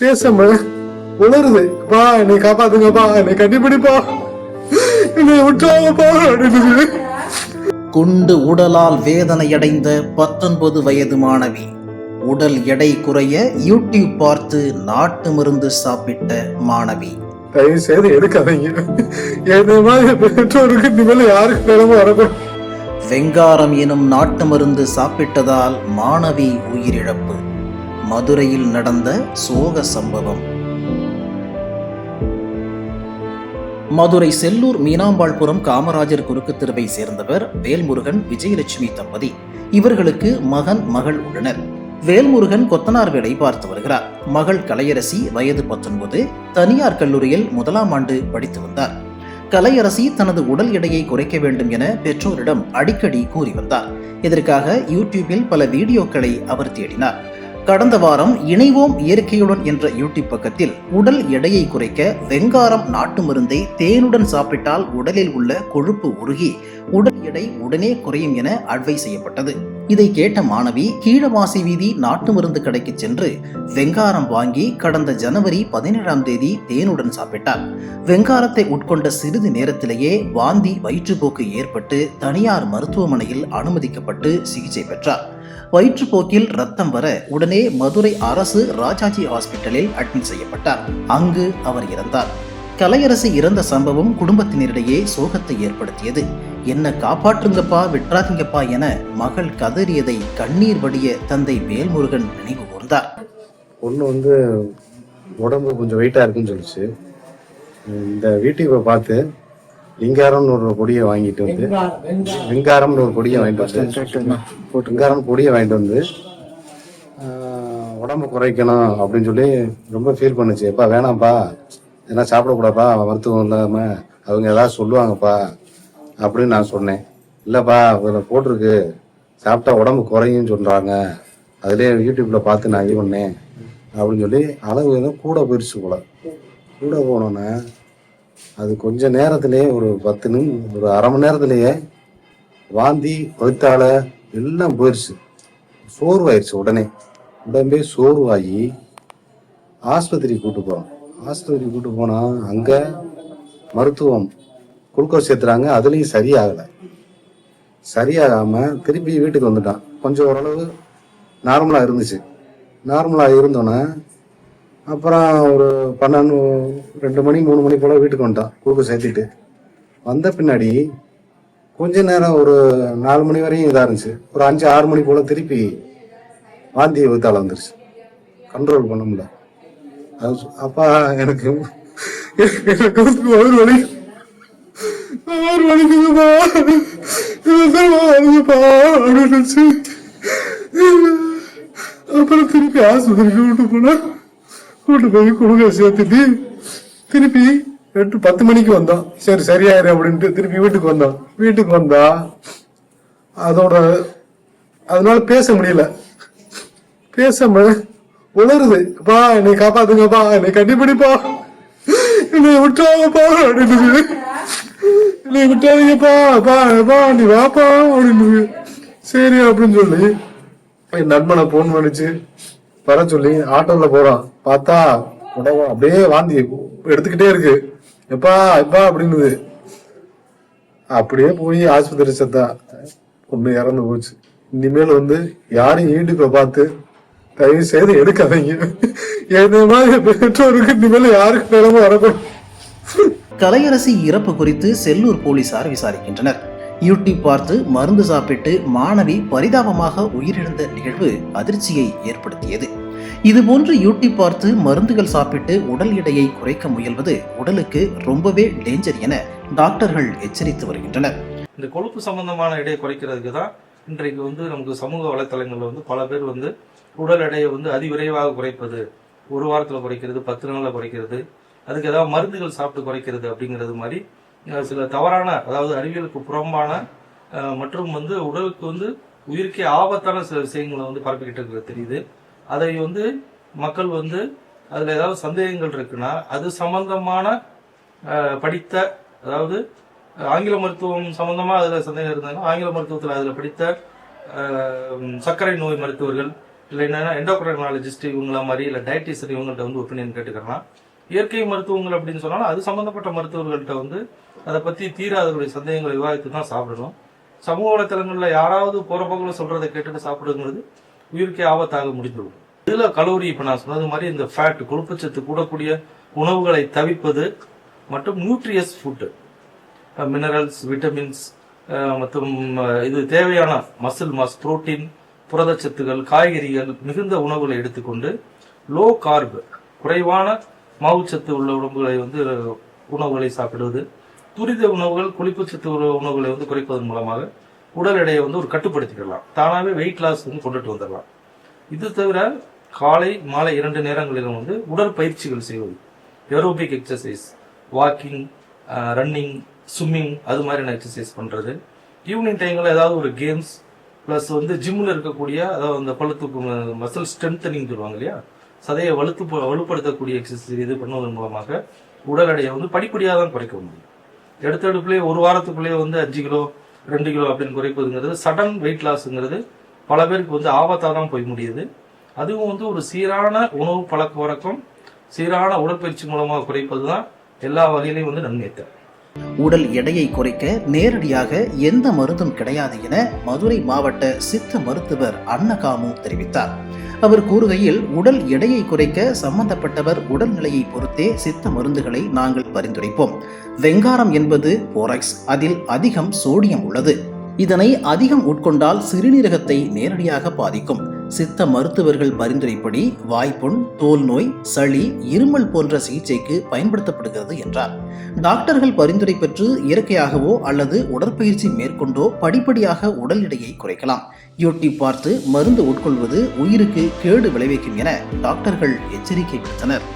பேசாம உணருது, பா என்னை காப்பாத்துங்கப்பா, என்னை கட்டிப்பிடிப்பா, என்னை விட்டுவாங்கப்பா அப்படின்னு. குண்டு உடலால் வேதனையடைந்த 19 வயது மாணவி உடல் எடை குறைய யூடியூப் பார்த்து நாட்டு மருந்து சாப்பிட்ட மாணவி. தயவு செய்து எடுக்காதீங்க. என்ன மாதிரி பெற்றோருக்கு இனிமேல் யாருக்கு நிலைமை வரக்கூடாது. வெங்காரம் எனும் நாட்டு மருந்து சாப்பிட்டதால் மாணவி உயிரிழப்பு. மதுரையில் நடந்த சோக சம்பவம். மதுரை செல்லூர் மீனாம்பாள்புரம் காமராஜர் குறுக்கு தெருவை சேர்ந்தவர் வேல்முருகன் விஜயலட்சுமி தம்பதி. இவர்களுக்கு மகன் மகள் உள்ளனர். வேல்முருகன் கொத்தனார் வேலை பார்த்து வருகிறார். மகள் கலையரசி வயது 19, தனியார் கல்லூரியில் 1ஆம் ஆண்டு படித்து வந்தார். கலையரசி தனது உடல் எடையை குறைக்க வேண்டும் என பெற்றோரிடம் அடிக்கடி கூறி வந்தார். இதற்காக யூடியூபில் பல வீடியோக்களை அவர் தேடினார். கடந்த வாரம் இணைவோம் இயற்கையுடன் என்ற யூடியூப் பக்கத்தில் உடல் எடையை குறைக்க வெங்காரம் நாட்டு மருந்தை தேனுடன் சாப்பிட்டால் உடலில் உள்ள கொழுப்பு உருகி உடல் எடை உடனே குறையும் என அட்வைஸ் செய்யப்பட்டது. இதை கேட்ட மாணவி கீழவாசி வீதி நாட்டு மருந்து கடைக்கு சென்று வெங்காரம் வாங்கி கடந்த ஜனவரி 17ஆம் தேதி தேனுடன் சாப்பிட்டார். வெங்காரத்தை உட்கொண்ட சிறிது நேரத்திலேயே வாந்தி வயிற்றுப்போக்கு ஏற்பட்டு தனியார் மருத்துவமனையில் அனுமதிக்கப்பட்டு சிகிச்சை பெற்றார். வயிற்றுப்போக்கில் ரத்தம் வர உடனே மதுரை அரசு ராஜாஜி ஹாஸ்பிட்டலில் அட்மிட் செய்யப்பட்டார். அங்கு அவர் இறந்தார். கலையரசி இறந்த சம்பவம் குடும்பத்தினரிடையே சோகத்தை ஏற்படுத்தியது. என்ன காப்பாற்றுங்கப்பா, விட்டுறாதீங்கப்பா என மகள் கதறியதை கண்ணீர் வடிய தந்தை வேல்முருகன் நினைவு கூர்ந்தார். பொண்ணு உடம்பு கொஞ்சம் வெயிட்டா இருக்குன்னு சொல்லிச்சு. இந்த வீட்டுக்கு பார்த்து லிங்காரம்னு ஒரு பொடியை வாங்கிட்டு வந்து, வெங்காரம்னு ஒரு பொடியை வாங்கிட்டு வந்து, வெங்காரம் பொடியை வாங்கிட்டு வந்து உடம்பு குறைக்கணும் அப்படின்னு சொல்லி ரொம்ப ஃபீல் பண்ணுச்சு. எப்பா வேணாம்ப்பா, ஏன்னா சாப்பிடக்கூடாப்பா, மருத்துவம் இல்லாம அவங்க ஏதாவது சொல்லுவாங்கப்பா அப்படின்னு நான் சொன்னேன். இல்லப்பா அதில் போட்டிருக்கு சாப்பிட்டா உடம்பு குறையும் சொல்றாங்க, அதுலேயே யூடியூப்ல பார்த்து நான் இது பண்ணேன் அப்படின்னு சொல்லி அளவு எதுவும் கூட போயிடுச்சு போல. கூட போனோன்னே அது கொஞ்ச நேரத்திலேயே ஒரு 10 நிமிஷம், ஒரு அரை மணி நேரத்திலேயே வாந்தி வயிற்றால எல்லாம் போயிடுச்சு. சோர்வாயிடுச்சு. உடம்பே சோர்வாகி ஆஸ்பத்திரிக்கு கூட்டு போகிறோம். ஆஸ்பத்திரிக்கு கூட்டு போனால் அங்கே மருத்துவம் குளுக்கோஸ் சேர்த்துறாங்க. அதுலேயும் சரியாகாமல் திருப்பி வீட்டுக்கு வந்துட்டான். கொஞ்சம் ஓரளவு நார்மலாக இருந்துச்சு. நார்மலாக இருந்தோன்னே அப்புறம் ஒரு 12, 2 மணி 3 மணி போல் வீட்டுக்கு வந்துட்டான் குளுக்கோஸ் சேர்த்திட்டு. வந்த பின்னாடி கொஞ்ச நேரம் ஒரு 4 மணி வரையும் இதாக இருந்துச்சு. ஒரு 5, 6 மணி போல் திருப்பி வாந்தி வயிற்றால வந்துருச்சு. கண்ட்ரோல் பண்ண முடியல. அப்பா எனக்கு அப்புறம் திருப்பி ஆஸ்பத்திரிக்கு கூட்டு போய் குளுக்கோஸ் சேர்த்துட்டு திருப்பி 10 மணிக்கு வந்தோம். சரியாயிரு அப்படின்ட்டு திருப்பி வீட்டுக்கு வந்தா அதனால பேச முடியல. பேசாம உணருது, பா என்னை காப்பாத்துங்கப்பா, என்னை கட்டிப்பிடிப்பா, என்னை விட்டுவாங்கப்பா அப்படின்னு. என்னை விட்டாதீங்கப்பா, பா நீ வாப்பா அப்படின்னு. சரி அப்படின்னு சொல்லி என் நண்பனை போன் பண்ணிச்சு வர சொல்லி ஆட்டோல போறான். பார்த்தா உடம்பு அப்படியே வாந்தி எடுத்துக்கிட்டே இருக்கு. எப்பா அப்படின்னுது. அப்படியே போய் ஆஸ்பத்திரி செத்தா. பொண்ணு இறந்து போச்சு. இனிமேல் யாரையும் யூடியூப்பை பார்த்து தயவு செய்து எடுக்காதீங்க. என்ன மாதிரி பெற்றோருக்கு இனிமேல் யாருக்கு நிலைமை வரக்கூடாது. கலையரசி இறப்பு குறித்து செல்லூர் போலீசார் விசாரிக்கின்றனர். யூடியூப் பார்த்து மருந்து சாப்பிட்டு மாணவி பரிதாபமாக உயிரிழந்த நிகழ்வு அதிர்ச்சியை ஏற்படுத்தியது. இதுபோன்று யூடியூப் பார்த்து மருந்துகள் சாப்பிட்டு உடல் எடையை குறைக்க முயல்வது உடலுக்கு ரொம்பவே டேஞ்சர் என டாக்டர்கள் எச்சரித்து வருகின்றனர். இந்த கொழுப்பு சம்பந்தமான எடையை குறைக்கிறதுக்கு தான் இன்றைக்கு நமக்கு சமூக வலைத்தளங்கள்ல பல பேர் உடல் எடையை அதிவிரைவாக குறைப்பது, 1 வாரத்தில் குறைக்கிறது, 10 நாளில் குறைக்கிறது, அதுக்கு ஏதாவது மருந்துகள் சாப்பிட்டு குறைக்கிறது அப்படிங்கிறது மாதிரி சில தவறான, அதாவது அறிவியலுக்கு புறம்பான மற்றும் உடலுக்கு உயிருக்கே ஆபத்தான சில விஷயங்களை பரப்பிக்கிட்டு இருக்கிறது தெரியுது. அதை மக்கள் அதில் ஏதாவது சந்தேகங்கள் இருக்குன்னா அது சம்பந்தமான படித்த, அதாவது ஆங்கில மருத்துவம் சம்பந்தமாக அதில் சந்தேகம் இருந்தாங்கன்னா ஆங்கில மருத்துவத்தில் அதில் படித்த சர்க்கரை நோய் மருத்துவர்கள் இல்லை என்னன்னா எண்டோக்ரைனாலஜிஸ்ட் இவங்கள மாதிரி, இல்லை டயட்டிஷியன் இவங்கள்ட்ட வந்து ஒப்பீனியன் கேட்டுக்கலாம். இயற்கை மருத்துவங்கள் அப்படின்னு சொன்னாலும் அது சம்பந்தப்பட்ட மருத்துவர்கள்ட்ட வந்து அதை பற்றி தீராதவருடைய சந்தேகங்களை விவாதித்து தான் சாப்பிடணும். சமூக வலைத்தளங்களில் யாராவது போகிற போக்கில் சொல்கிறத கேட்டுட்டு சாப்பிடுங்கிறது உயிருக்கே ஆபத்தாக முடிந்துவிடும். இதில் கலோரி, இப்போ நான் சொன்னது மாதிரி இந்த ஃபேட், கொழுப்புச்சத்து கூடக்கூடிய உணவுகளை தவிர்ப்பது மற்றும் நியூட்ரியஸ் ஃபுட்டு, மினரல்ஸ், விட்டமின்ஸ் மற்றும் இது தேவையான மசில் மாஸ், புரோட்டீன், புரதச்சத்துகள், காய்கறிகள் மிகுந்த உணவுகளை எடுத்துக்கொண்டு லோ கார்பு, குறைவான மாவுச்சத்து உள்ள உணவுகளை சாப்பிடுவது, துரித உணவுகள், கொழுப்புச்சத்து உள்ள உணவுகளை குறைப்பதன் மூலமாக உடல் எடையை ஒரு கட்டுப்படுத்திக்கலாம். தானாகவே வெயிட் லாஸ் கொண்டுட்டு வந்துடலாம். இது தவிர காலை மாலை 2 நேரங்களிலும் உடற்பயிற்சிகள் செய்வது, aerobic exercise, walking, running, swimming, அது மாதிரியான எக்ஸசைஸ் பண்றது. ஈவினிங் டைம்ல ஏதாவது ஒரு கேம்ஸ் பிளஸ் ஜிம்ல இருக்கக்கூடிய, அதாவது அந்த பழுத்து மசில் ஸ்ட்ரென்தனிங் சொல்லுவாங்க இல்லையா, சதையை வலுப்படுத்தக்கூடிய எக்ஸசைஸ் இது பண்ணுவதன் மூலமாக உடல் எடையை படிப்படியாக தான் குறைக்க முடியும். எடுத்தடுப்புலேயே ஒரு வாரத்துக்குள்ளேயே 5 கிலோ 2 கிலோ அப்படின்னு குறைப்பதுங்கிறது, சடன் வெயிட் லாஸ்ங்கிறது பல பேருக்கு ஆபத்தாக தான் போய் முடியுது. அதுவும் ஒரு சீரான உணவு பழக்க வழக்கம், சீரான உடற்பயிற்சி மூலமாக குறைப்பது தான் எல்லா வகையிலையும் நன்மை தரும். உடல் எடையை குறைக்க நேரடியாக எந்த மருந்தும் கிடையாது என மதுரை மாவட்ட சித்த மருத்துவர் அன்னகாமு தெரிவித்தார். அவர் கூறுகையில், உடல் எடையை குறைக்க சம்பந்தப்பட்டவர் உடல்நிலையை பொறுத்தே சித்த மருந்துகளை நாங்கள் பரிந்துரைப்போம். வெங்காரம் என்பது போராக்ஸ், அதில் அதிகம் சோடியம் உள்ளது. இதனை அதிகம் உட்கொண்டால் சிறுநீரகத்தை நேரடியாக பாதிக்கும். சித்த மருத்துவர்கள் பரிந்துரைப்படி வாய்ப்புண், தோல் நோய், சளி, இருமல் போன்ற சிகிச்சைக்கு பயன்படுத்தப்படுகிறது என்றார். டாக்டர்கள் பரிந்துரை பெற்று இயற்கையாகவோ அல்லது உடற்பயிற்சி மேற்கொண்டோ படிப்படியாக உடல் எடையை குறைக்கலாம். யூடியூப் பார்த்து மருந்து உட்கொள்வது உயிருக்கு கேடு விளைவிக்கும் என டாக்டர்கள் எச்சரிக்கை விடுத்தனர்.